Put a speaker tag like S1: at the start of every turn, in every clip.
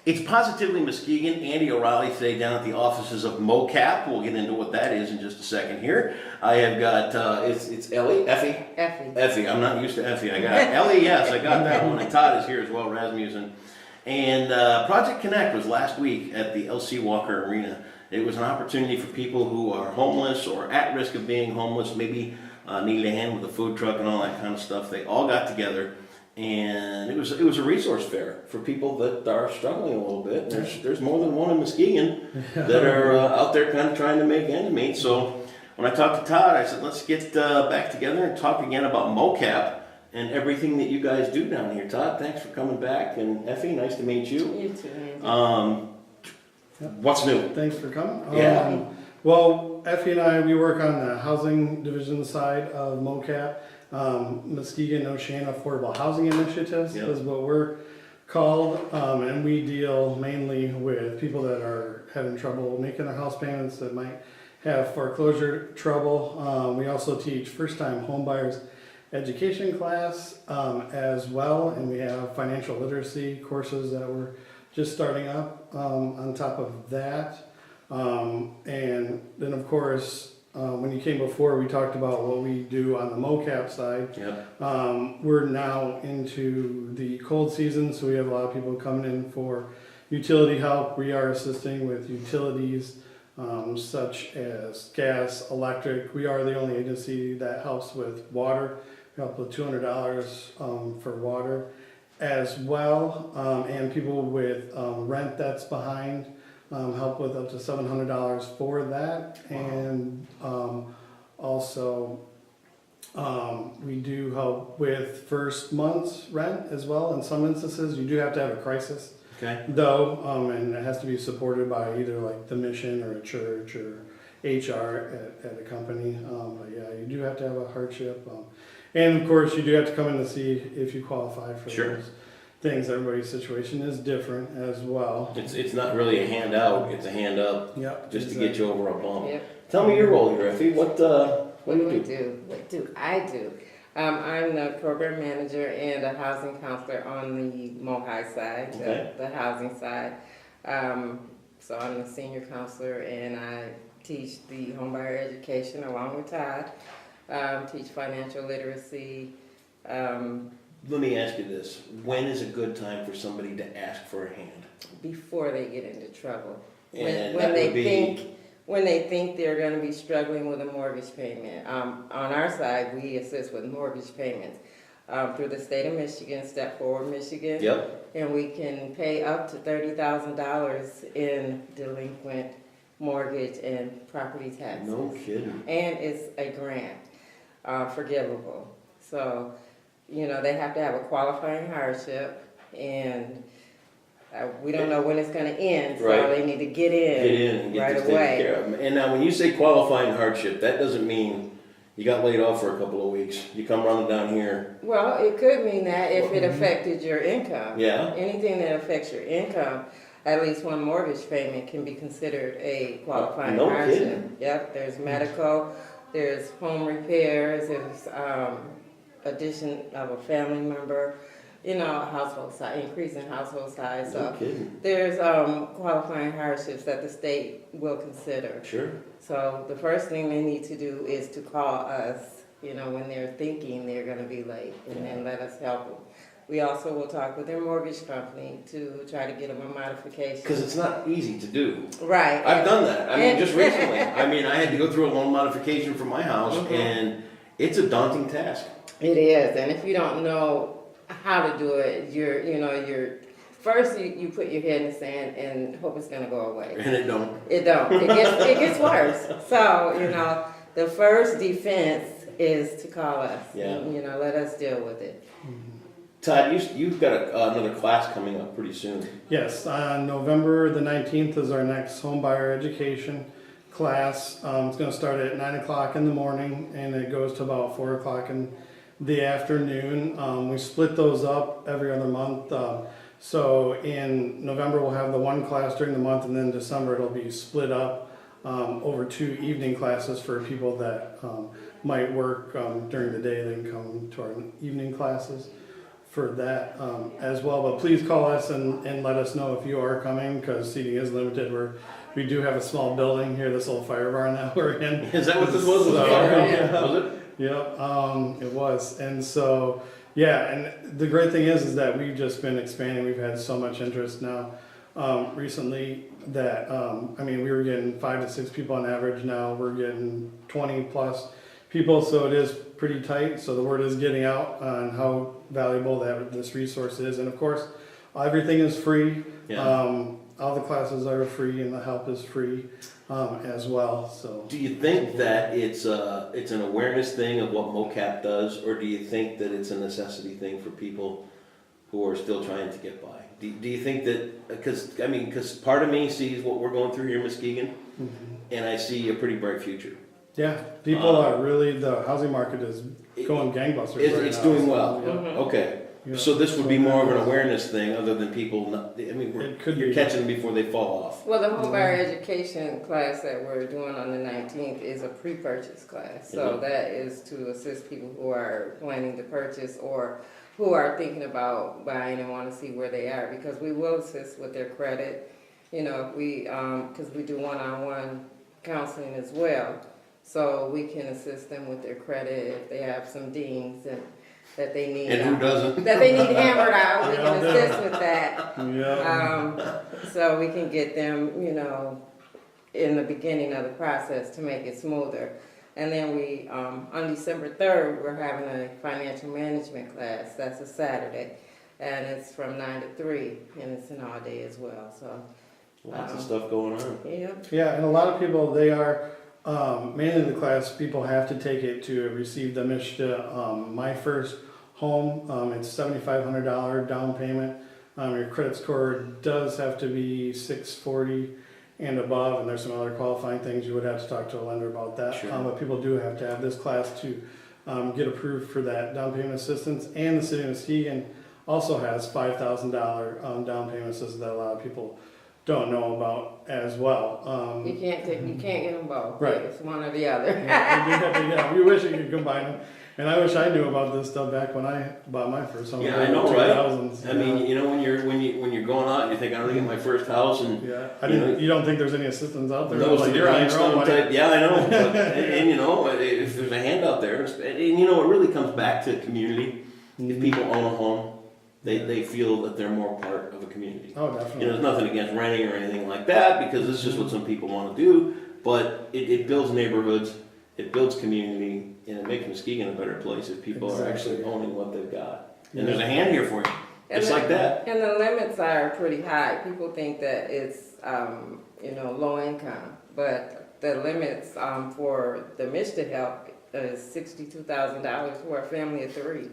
S1: It's Positively Muskegon. Andy O'Reilly today down at the offices of MOCAP. We'll get into what that is in just a second here. I have got, it's Ellie, Effie. I'm not used to Effie. I got Ellie, yes, I got that one. And Todd is here as well, Rasmussen. And Project Connect was last week at the LC Walker Arena. It was an opportunity for people who are homeless or at risk of being homeless, maybe needed a hand with a food truck and all that kind of stuff. They all got together. And it was a resource fair for people that are struggling a little bit. There's more than one in Muskegon that are out there kind of trying to make ends meet. So when I talked to Todd, I said, let's get back together and talk again about MOCAP and everything that you guys do down here. Todd, thanks for coming back. And Effie, nice to meet you.
S2: You too, Andy.
S1: What's new?
S3: Thanks for coming.
S1: Yeah.
S3: Well, Effie and I, we work on the housing division side of MOCAP. Muskegon Oceana Affordable Housing Initiatives is what we're called, and we deal mainly with people that are having trouble making their house payments, that might have foreclosure trouble. We also teach first-time homebuyers education class as well, and we have financial literacy courses that we're just starting up on top of that. And then of course, when you came before, we talked about what we do on the MOCAP side. We're now into the cold season, so we have a lot of people coming in for utility help. We are assisting with utilities such as gas, electric. We are the only agency that helps with water. We help with $200 for water as well, and people with rent that's behind. Help with up to $700 for that. Wow. And also we do help with first month's rent as well. In some instances, you do have to have a crisis, though, and it has to be supported by either like the mission or a church or HR at a company. But yeah, you do have to have a hardship. And of course, you do have to come in to see if you qualify for those things. Everybody's situation is different as well.
S1: It's not really a handout, it's a hand up just to get you over a bump. Tell me your role here, Effie. What do you do?
S2: What do I do? I'm the program manager and a housing counselor on the MOHI side, the housing side. So I'm the senior counselor and I teach the homebuyer education along with Todd. Teach financial literacy.
S1: Let me ask you this. When is a good time for somebody to ask for a hand?
S2: Before they get into trouble.
S1: And
S2: when they think they're going to be struggling with a mortgage payment. On our side, we assist with mortgage payments through the state of Michigan, Step Forward Michigan. And we can pay up to $30,000 in delinquent mortgage and property taxes.
S1: No kidding.
S2: And it's a grant, forgivable. So, you know, they have to have a qualifying hardship, and we don't know when it's going to end, so they need to get in
S1: and get
S2: right
S1: this
S2: away.
S1: taken care of. And now when you say qualifying hardship, that doesn't mean you got laid off for a couple of weeks. You come running down here.
S2: Well, it could mean that if it affected your income. Anything that affects your income, at least one mortgage payment can be considered a qualifying hardship.
S1: Kidding.
S2: There's medical, there's home repairs, there's addition of a family member, you know, household size, increase in household size. So there's qualifying hardships that the state will consider. So the first thing they need to do is to call us, you know, when they're thinking they're going to be late, and then let us help them. We also will talk with their mortgage company to try to get them a modification.
S1: Because it's not easy to do.
S2: I've
S1: done that. I mean, just recently. I mean, I had to go through a loan modification for my house, and it's a daunting task.
S2: It is, and if you don't know how to do it, first you put your head in the sand and hope it's going to go away.
S1: And it don't.
S2: It gets worse. So, you know, the first defense is to call us. And, you know, let us deal with it.
S1: Todd, you've got another class coming up pretty soon.
S3: Yes, on November the 19th is our next homebuyer education class. It's going to start at 9 o'clock in the morning, and it goes to about 4 o'clock in the afternoon. We split those up every other month. So in November we'll have the one class during the month, and then December it'll be split up over 2 evening classes for people that might work during the day. They can come to our evening classes for that as well. But please call us and let us know if you are coming, because seating is limited. We do have a small building here, this old fire barn that we're in.
S1: Is that what this was? Was it?
S3: Yep, it was. And so, yeah, and the great thing is that we've just been expanding. We've had so much interest now recently that, I mean, we were getting 5 to 6 people on average. Now we're getting 20 plus people, so it is pretty tight. So the word is getting out on how valuable this resource is. And of course, everything is free.
S1: Yeah.
S3: All the classes are free and the help is free as well. So,
S1: do you think that it's an awareness thing of what MOCAP does, or do you think that it's a necessity thing for people who are still trying to get by? Do you think that, because part of me sees what we're going through here in Muskegon, and I see a pretty bright future.
S3: Yeah, people are really, the housing market is going gangbusters.
S1: It's doing well.
S3: Yeah.
S1: Okay.
S3: Yeah.
S1: So this would be more of an awareness thing, other than people not, I mean, you're catching them before they fall off.
S2: Well, the home buyer education class that we're doing on the 19th is a pre-purchase class. So that is to assist people who are planning to purchase or who are thinking about buying and want to see where they are, because we will assist with their credit. You know, because we do one-on-one counseling as well. So we can assist them with their credit if they have some dings that they need.
S1: And who doesn't?
S2: That they need hammered out. We can assist with that.
S3: Yeah.
S2: So we can get them, you know, in the beginning of the process to make it smoother. And then we, on December 3rd, we're having a financial management class. That's a Saturday. And it's from 9 to 3, and it's an all day as well. So
S1: Lots of stuff going on.
S2: yeah.
S3: Yeah, and a lot of people, they are, mainly the class, people have to take it to receive the MSHDA, My First Home. It's $7,500 down payment. Your credit score does have to be 640 and above, and there's some other qualifying things. You would have to talk to a lender about that.
S1: Sure.
S3: But people do have to have this class to get approved for that down payment assistance. And the city of Muskegon also has $5,000 down payment assistance that a lot of people don't know about as well.
S2: You can't get them both.
S3: Right.
S2: It's one or the other.
S3: Yeah, we wish you could combine them. And I wish I knew about this stuff back when I bought my first home.
S1: Yeah, I know, right? I mean, you know, when you're going out and you think I'm gonna get my first house, and
S3: you don't think there's any assistance out there?
S1: those
S3: Like,
S1: are the
S3: you're on your own,
S1: rhinestone type. Yeah, I know. But, and you know, if there's a handout there, and you know, it really comes back to community. If people own a home, they feel that they're more part of a community.
S3: Oh, definitely.
S1: You know, there's nothing against renting or anything like that, because it's just what some people want to do. But it builds neighborhoods, it builds community, and it makes Muskegon a better place if people are actually owning what they've got. And there's a hand here for you, just like that.
S2: And the limits are pretty high. People think that it's, you know, low income, but the limits for the MSHDA help is $62,000 for a family of 3.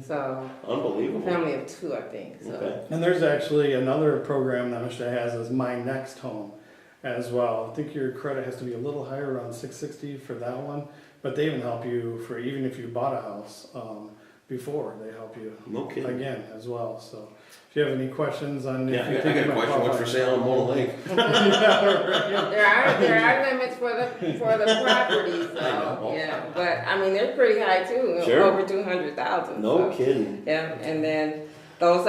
S2: So
S1: Unbelievable.
S2: family of 2, I think. So.
S1: Okay.
S3: And there's actually another program that MSHDA has is My Next Home as well. I think your credit has to be a little higher, around 660 for that one. But they even help you for even if you bought a house before, they help you
S1: No kidding.
S3: again as well. So if you have any questions on
S1: Yeah, I got a question. What's for sale in Mona Lake?
S2: There are limits for the properties, though. Yeah, but I mean they're pretty high too.
S1: Sure.
S2: Over 200,000.
S1: No kidding.
S2: Yeah, and then those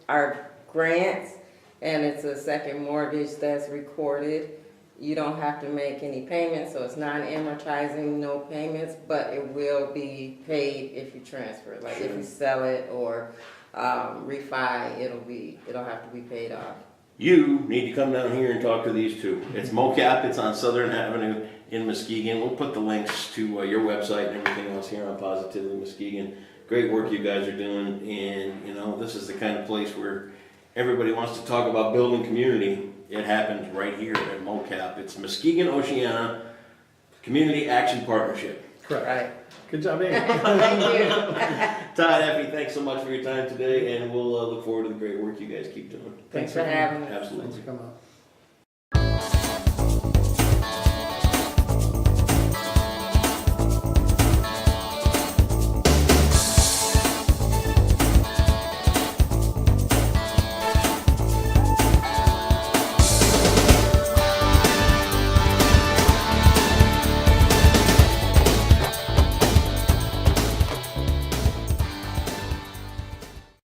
S2: are grants, and it's a second mortgage that's recorded. You don't have to make any payments, so it's non-amortizing, no payments, but it will be paid if you transfer. Like if you sell it or refi, it'll have to be paid off.
S1: You need to come down here and talk to these two. It's MOCAP, it's on Southern Avenue in Muskegon. We'll put the links to your website and everything else here on Positively Muskegon. Great work you guys are doing, and you know, this is the kind of place where everybody wants to talk about building community. It happens right here at MOCAP. It's Muskegon Oceana Community Action Partnership.
S3: Correct.
S2: Right.
S3: Good job, Amy.
S2: Thank you.
S1: Todd, Effie, thanks so much for your time today, and we'll look forward to the great work you guys keep doing.
S2: Thanks for having me.
S3: Thanks
S1: Absolutely.
S3: for coming out.